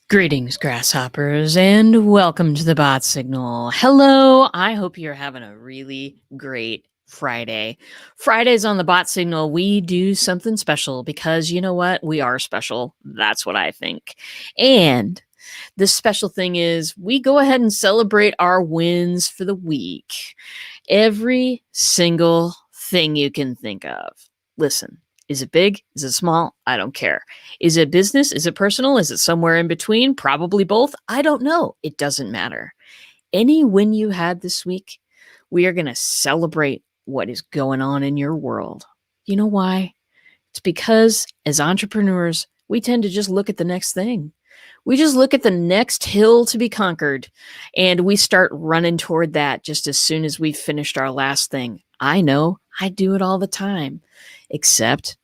Greetings, grasshoppers, and welcome to the Bot Signal. Hello, I hope you're having a really great Friday. Fridays on the Bot Signal, we do something special because you know what? We are special. That's what I think. And the special thing is we go ahead and celebrate our wins for the week. Every single thing you can think of. Listen, is it big? Is it small? I don't care. Is it business? Is it personal? Is it somewhere in between? Probably both. I don't know. It doesn't matter. Any win you had this week, we are going to celebrate what is going on in your world. You know why? It's because as entrepreneurs, we tend to just look at the next thing. We just look at the next hill to be conquered and we start running toward that just as soon as we've finished our last thing. I know I do it all the time, except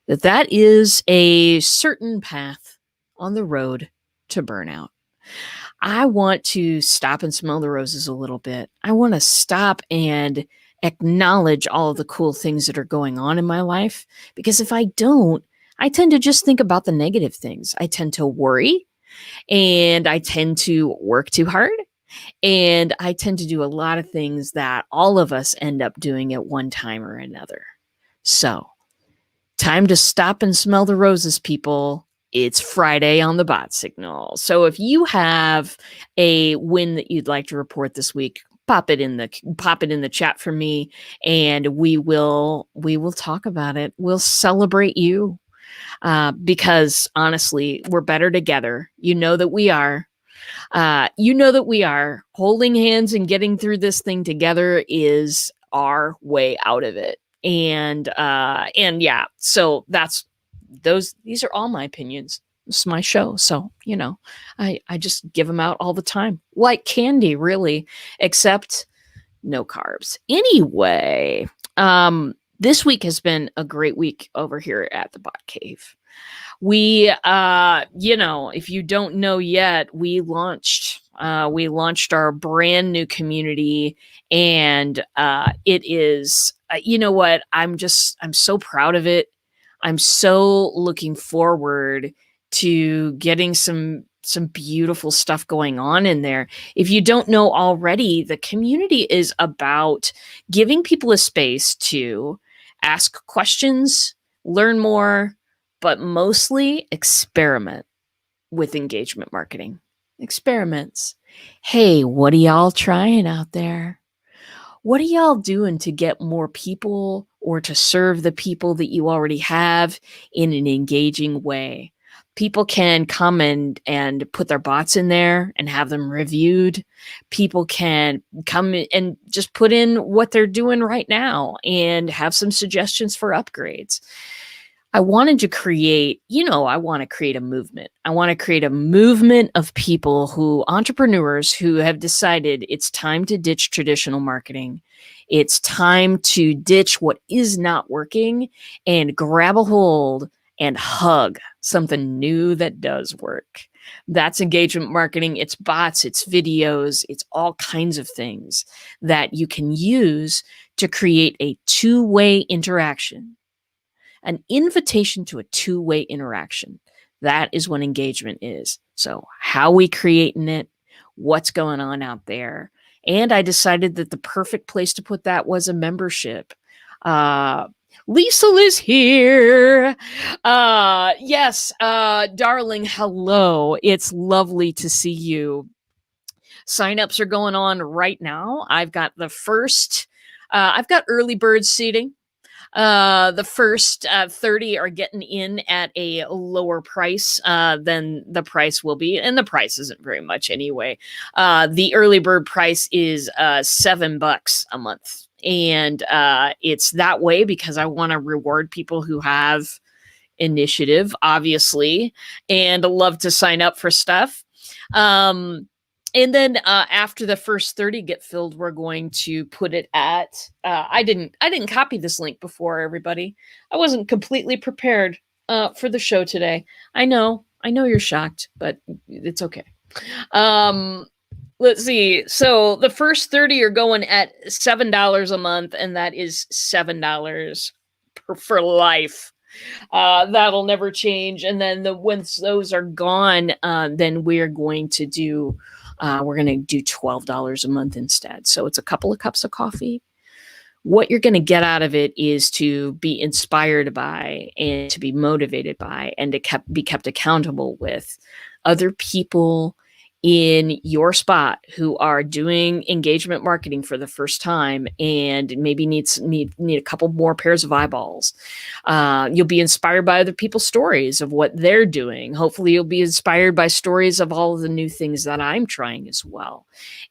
that is a certain path on the road to burnout. I want to stop and smell the roses a little bit. I want to stop and acknowledge all of the cool things that are going on in my life because if I don't, I tend to just think about the negative things. I tend to worry and I tend to work too hard and I tend to do a lot of things that all of us end up doing at one time or another. So, time to stop and smell the roses, people. It's Friday on the Bot Signal. So if you have a win that you'd like to report this week, pop it in the chat for me and we will talk about it. We'll celebrate you. Because honestly, we're better together. You know that we are. You know that we are. Holding hands and getting through this thing together is our way out of it. And yeah, so these are all my opinions. It's my show, so I just give them out all the time, like candy, really, except no carbs. Anyway, this week has been a great week over here at the Bot Cave. We if you don't know yet, we launched our brand new community and it is you know what, I'm so proud of it. I'm so looking forward to getting some beautiful stuff going on in there. If you don't know already, the community is about giving people a space to ask questions, learn more, but mostly experiment with engagement marketing. Experiments. Hey, what are y'all trying out there? What are y'all doing to get more people or to serve the people that you already have in an engaging way? People can come and put their bots in there and have them reviewed. People can come and just put in what they're doing right now and have some suggestions for upgrades. I wanted to create, I want to create a movement. I want to create a movement of people entrepreneurs who have decided it's time to ditch traditional marketing. It's time to ditch what is not working and grab a hold and hug something new that does work. That's engagement marketing. It's bots, it's videos, it's all kinds of things that you can use to create a two-way interaction, an invitation to a two-way interaction. That is what engagement is. So how we creating it, what's going on out there. And I decided that the perfect place to put that was a membership. Lisa is here. Yes, darling, hello. It's lovely to see you. Signups are going on right now. I've got early bird seating. The first 30 are getting in at a lower price than the price will be. And the price isn't very much anyway. The early bird price is $7 a month. And it's that way because I want to reward people who have initiative, obviously, and love to sign up for stuff. And then after the first 30 get filled, we're going to put it at I didn't copy this link before, everybody. I wasn't completely prepared for the show today. I know you're shocked, but it's okay. Let's see. So the first 30 are going at $7 a month, and that is $7 for life. That'll never change. And then once those are gone, then we're going to do $12 a month instead. So it's a couple of cups of coffee. What you're going to get out of it is to be inspired by and to be motivated by and to be kept accountable with other people in your spot who are doing engagement marketing for the first time and maybe need a couple more pairs of eyeballs. You'll be inspired by other people's stories of what they're doing. Hopefully you'll be inspired by stories of all of the new things that I'm trying as well.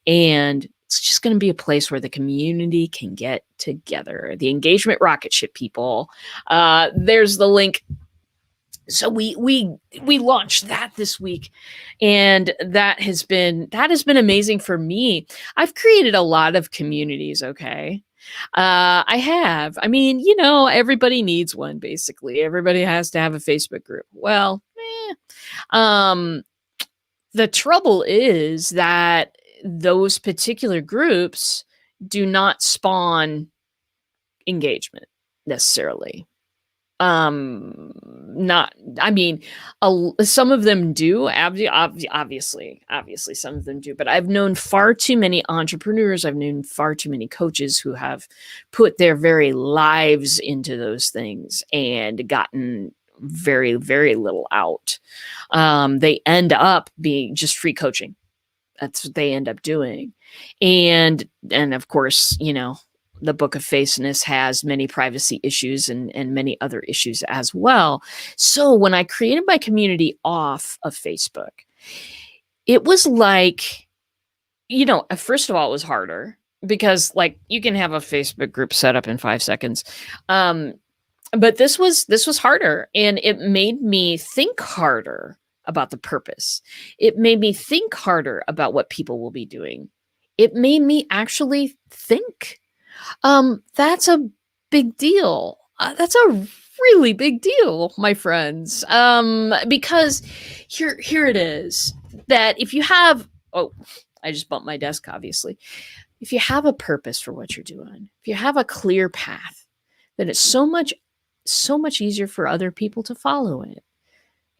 And it's just going to be a place where the community can get together. The Engagement Rocket Ship people. There's the link. So we launched that this week, and that has been amazing for me. I've created a lot of communities. Okay. I have. I mean, everybody needs one. Basically, everybody has to have a Facebook group. Well, the trouble is that those particular groups do not spawn engagement necessarily. Not, I mean, some of them do, obviously some of them do, but I've known far too many entrepreneurs. I've known far too many coaches who have put their very lives into those things and gotten very, very little out. They end up being just free coaching. That's what they end up doing. And of course, the Book of Faceness has many privacy issues and many other issues as well. So when I created my community off of Facebook, it was like, first of all, it was harder because you can have a Facebook group set up in 5 seconds. But this was harder, and it made me think harder about the purpose. It made me think harder about what people will be doing. It made me actually think. That's a big deal. That's a really big deal, my friends. Because here it is, that if you have, I just bumped my desk, obviously. If you have a purpose for what you're doing, if you have a clear path, then it's so much easier for other people to follow it.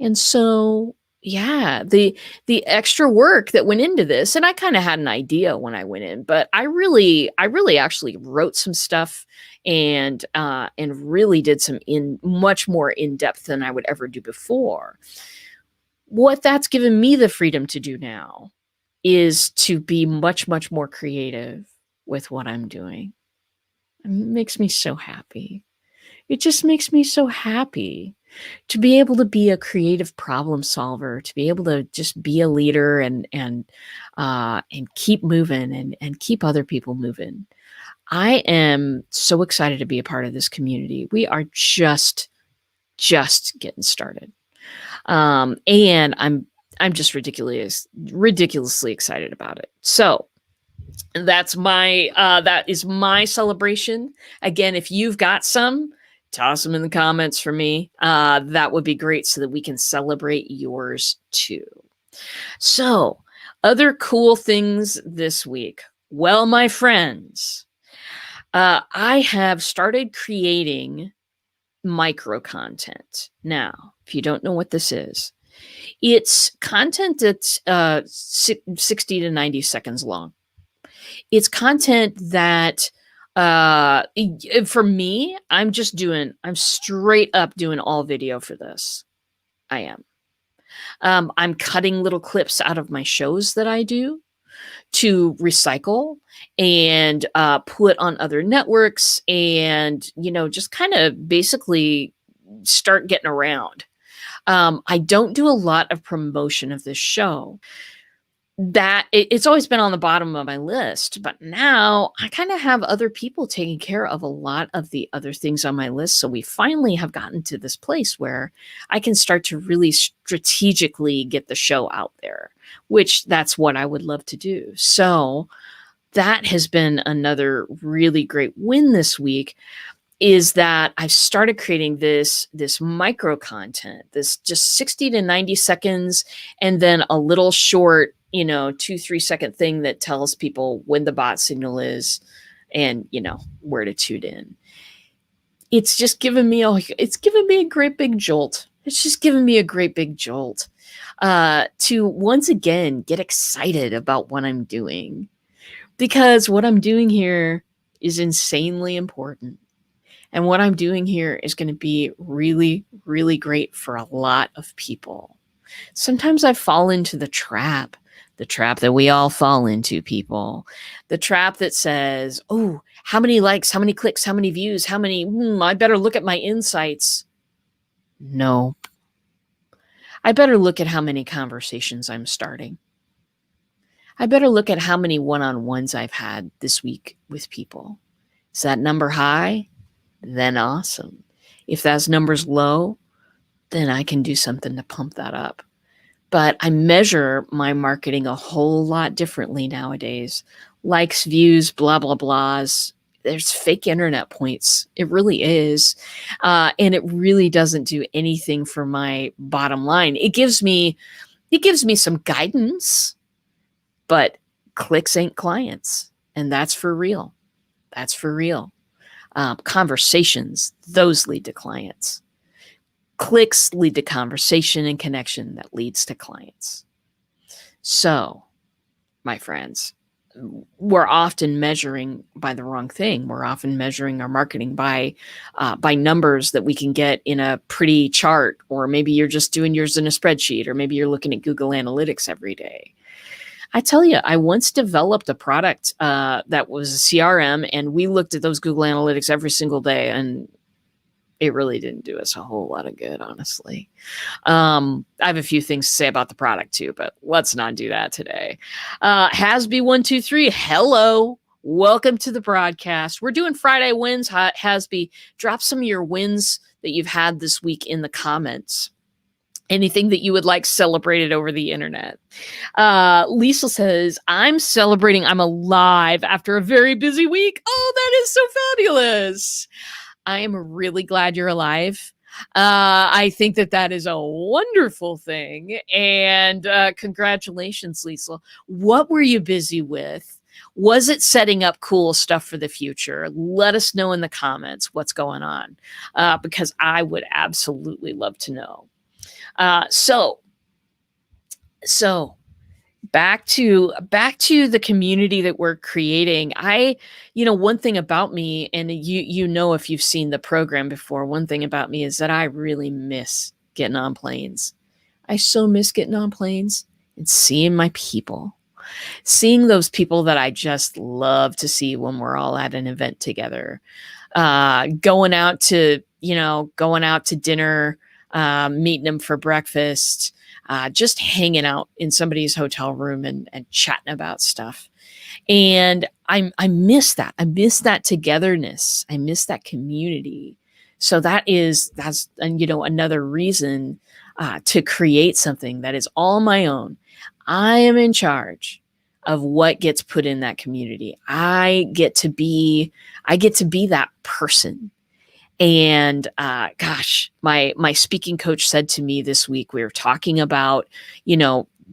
And so, yeah, the extra work that went into this, and I kind of had an idea when I went in, but I really actually wrote some stuff and really did some much more in depth than I would ever do before. What that's given me the freedom to do now is to be much, much more creative with what I'm doing. It makes me so happy. It just makes me so happy to be able to be a creative problem solver, to be able to just be a leader and keep moving and keep other people moving. I am so excited to be a part of this community. We are just getting started. And I'm just ridiculously excited about it. So that is my celebration. Again, if you've got some, toss them in the comments for me. That would be great so that we can celebrate yours too. So, other cool things this week. Well, my friends, I have started creating micro content. Now, if you don't know what this is, it's content that's 60 to 90 seconds long. It's content that for me, I'm straight up doing all video for this. I am. I'm cutting little clips out of my shows that I do to recycle and put on other networks and, just kind of basically start getting around. I don't do a lot of promotion of this show. That it's always been on the bottom of my list, but now I kind of have other people taking care of a lot of the other things on my list. So we finally have gotten to this place where I can start to really strategically get the show out there, which that's what I would love to do. So that has been another really great win this week, is that I've started creating this micro content, this just 60 to 90 seconds, and then a little short, 2-3 second thing that tells people when the bot signal is and, where to tune in. it's just given me a great big jolt. It's just given me a great big jolt to once again get excited about what I'm doing, because what I'm doing here is insanely important. And what I'm doing here is going to be really, really great for a lot of people. Sometimes I fall into the trap that we all fall into, people. The trap that says, oh, how many likes, how many clicks, how many views, how many, I better look at my insights. No, I better look at how many conversations I'm starting. I better look at how many one-on-ones I've had this week with people. Is that number high? Then awesome. If that number's low, then I can do something to pump that up. But I measure my marketing a whole lot differently nowadays. Likes, views, blah, blah, blahs. There's fake internet points. It really is. And it really doesn't do anything for my bottom line. It gives me some guidance, but clicks ain't clients. And that's for real. That's for real. Conversations, those lead to clients. Clicks lead to conversation and connection that leads to clients. So, my friends, we're often measuring by the wrong thing. We're often measuring our marketing by numbers that we can get in a pretty chart, or maybe you're just doing yours in a spreadsheet, or maybe you're looking at Google Analytics every day. I tell you, I once developed a product that was a CRM, and we looked at those Google Analytics every single day, and it really didn't do us a whole lot of good, honestly. I have a few things to say about the product too, but let's not do that today. Hasby123, hello. Welcome to the broadcast. We're doing Friday wins. Hasby, drop some of your wins that you've had this week in the comments. Anything that you would like celebrated over the internet. Lisa says, I'm celebrating. I'm alive after a very busy week. Oh, that is so fabulous. I am really glad you're alive. I think that is a wonderful thing. And congratulations, Lisa. What were you busy with? Was it setting up cool stuff for the future? Let us know in the comments what's going on, because I would absolutely love to know. So back to the community that we're creating. One thing about me, and if you've seen the program before, one thing about me is that I really miss getting on planes. I so miss getting on planes and seeing my people, seeing those people that I just love to see when we're all at an event together, going out to dinner, meeting them for breakfast, just hanging out in somebody's hotel room and chatting about stuff. And I miss that. I miss that togetherness. I miss that community. So that's another reason to create something that is all my own. I am in charge of what gets put in that community. I get to be that person. And gosh, my speaking coach said to me this week, we were talking about,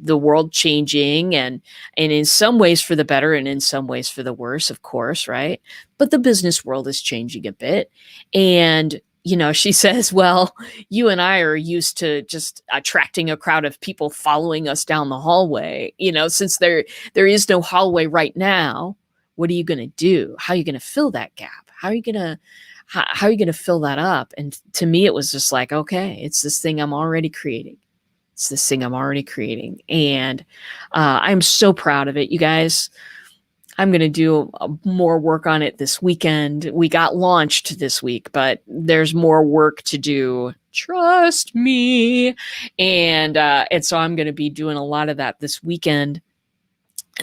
the world changing and in some ways for the better and in some ways for the worse, of course, right? But the business world is changing a bit. And, she says, well, you and I are used to just attracting a crowd of people following us down the hallway. Since there is no hallway right now, what are you going to do? How are you going to fill that gap? How are you going to fill that up? And to me, it was just like, okay, it's this thing I'm already creating. And I'm so proud of it, you guys. I'm going to do more work on it this weekend. We got launched this week, but there's more work to do. Trust me. And so I'm going to be doing a lot of that this weekend,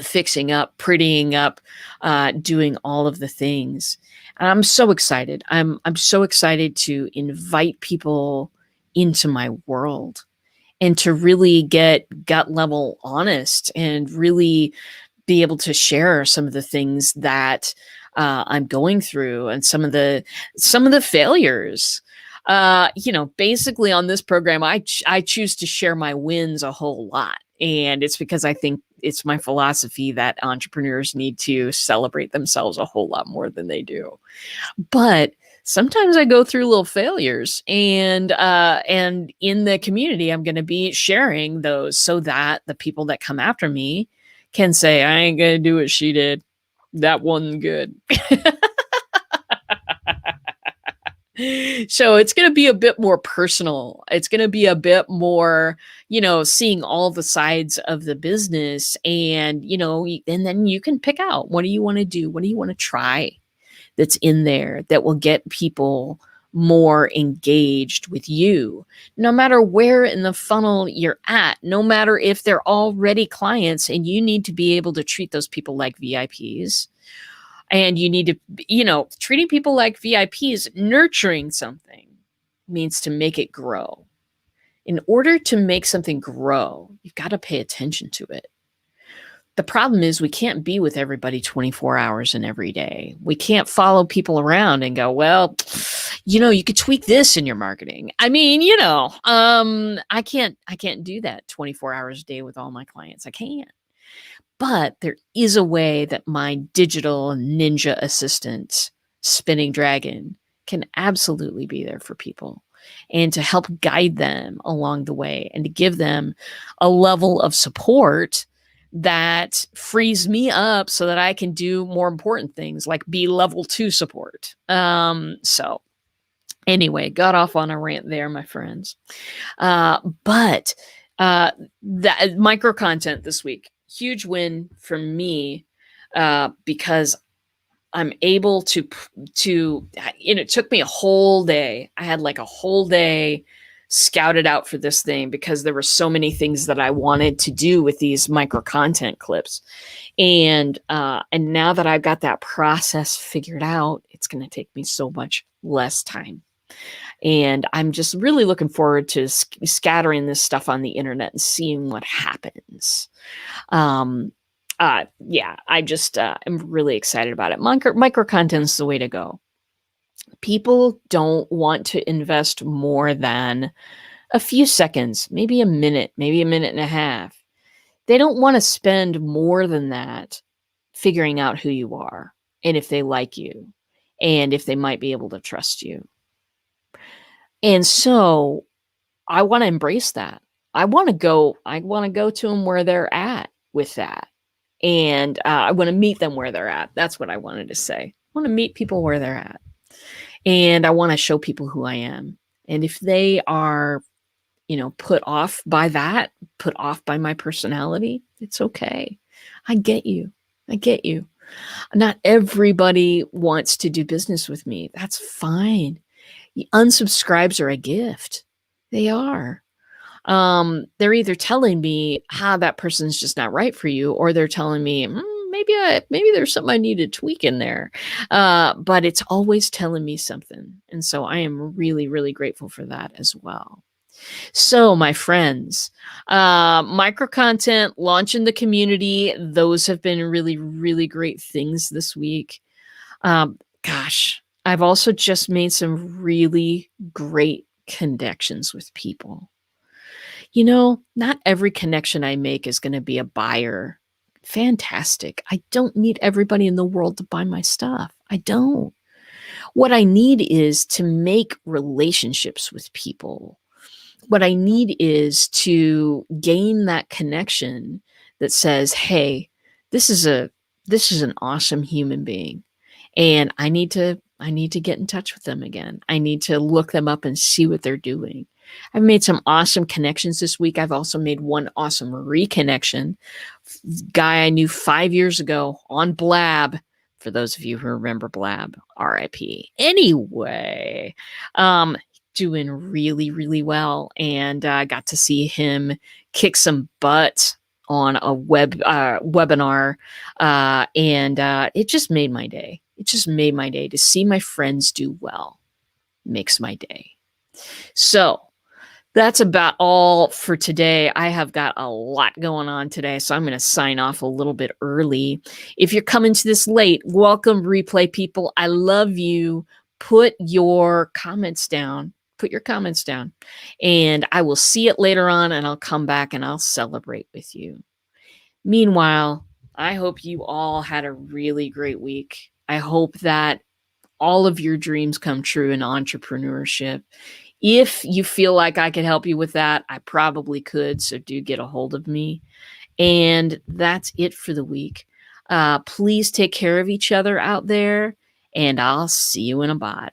fixing up, prettying up, doing all of the things. And I'm so excited. I'm so excited to invite people into my world and to really get gut level honest and really be able to share some of the things that I'm going through and some of the failures. Basically on this program, I choose to share my wins a whole lot. And it's because I think it's my philosophy that entrepreneurs need to celebrate themselves a whole lot more than they do. But sometimes I go through little failures, and in the community, I'm going to be sharing those so that the people that come after me can say, I ain't going to do what she did. That wasn't good. So it's going to be a bit more personal. It's going to be a bit more, seeing all the sides of the business, and, and then you can pick out, what do you want to do? What do you want to try that's in there that will get people more engaged with you, no matter where in the funnel you're at, no matter if they're already clients and you need to be able to treat those people like VIPs. And you need to, treating people like VIPs, nurturing something means to make it grow. In order to make something grow, you've got to pay attention to it. The problem is we can't be with everybody 24 hours in every day. We can't follow people around and go, well, you could tweak this in your marketing. I mean, I can't do that 24 hours a day with all my clients. I can't. But there is a way that my digital ninja assistant, Spinning Dragon, can absolutely be there for people and to help guide them along the way and to give them a level of support that frees me up so that I can do more important things like be level 2 support. So anyway, got off on a rant there, my friends. But that micro content this week, huge win for me, because I'm able to, it took me a whole day. I had like a whole day scouted out for this thing because there were so many things that I wanted to do with these micro content clips. And now that I've got that process figured out, it's going to take me so much less time. And I'm just really looking forward to scattering this stuff on the internet and seeing what happens. Yeah, I just am really excited about it. Micro content is the way to go. People don't want to invest more than a few seconds, maybe a minute and a half. They don't want to spend more than that figuring out who you are and if they like you and if they might be able to trust you. And so I want to embrace that. I want to go to them where they're at with that. And I want to meet them where they're at. That's what I wanted to say. I want to meet people where they're at. And I want to show people who I am. And if they are, put off by that, put off by my personality, it's okay. I get you. Not everybody wants to do business with me. That's fine. Unsubscribes are a gift. They are. They're either telling me how that person's just not right for you, or they're telling me maybe there's something I need to tweak in there. But it's always telling me something. And so I am really, really grateful for that as well. So my friends, micro content, launching the community, those have been really, really great things this week. Gosh, I've also just made some really great connections with people. Not every connection I make is going to be a buyer. Fantastic. I don't need everybody in the world to buy my stuff. I don't. What I need is to make relationships with people. What I need is to gain that connection that says, hey, this is an awesome human being. And I need to get in touch with them again. I need to look them up and see what they're doing. I've made some awesome connections this week. I've also made one awesome reconnection. Guy I knew 5 years ago on Blab. For those of you who remember Blab, RIP. Anyway, doing really, really well. And I got to see him kick some butt on a webinar. And it just made my day. It just made my day to see my friends do well. Makes my day. So that's about all for today. I have got a lot going on today, so I'm going to sign off a little bit early. If you're coming to this late, welcome, replay people. I love you. Put your comments down. And I will see it later on, and I'll come back and I'll celebrate with you. Meanwhile, I hope you all had a really great week. I hope that all of your dreams come true in entrepreneurship. If you feel like I could help you with that, I probably could. So do get a hold of me. And that's it for the week. Please take care of each other out there, and I'll see you in a bot.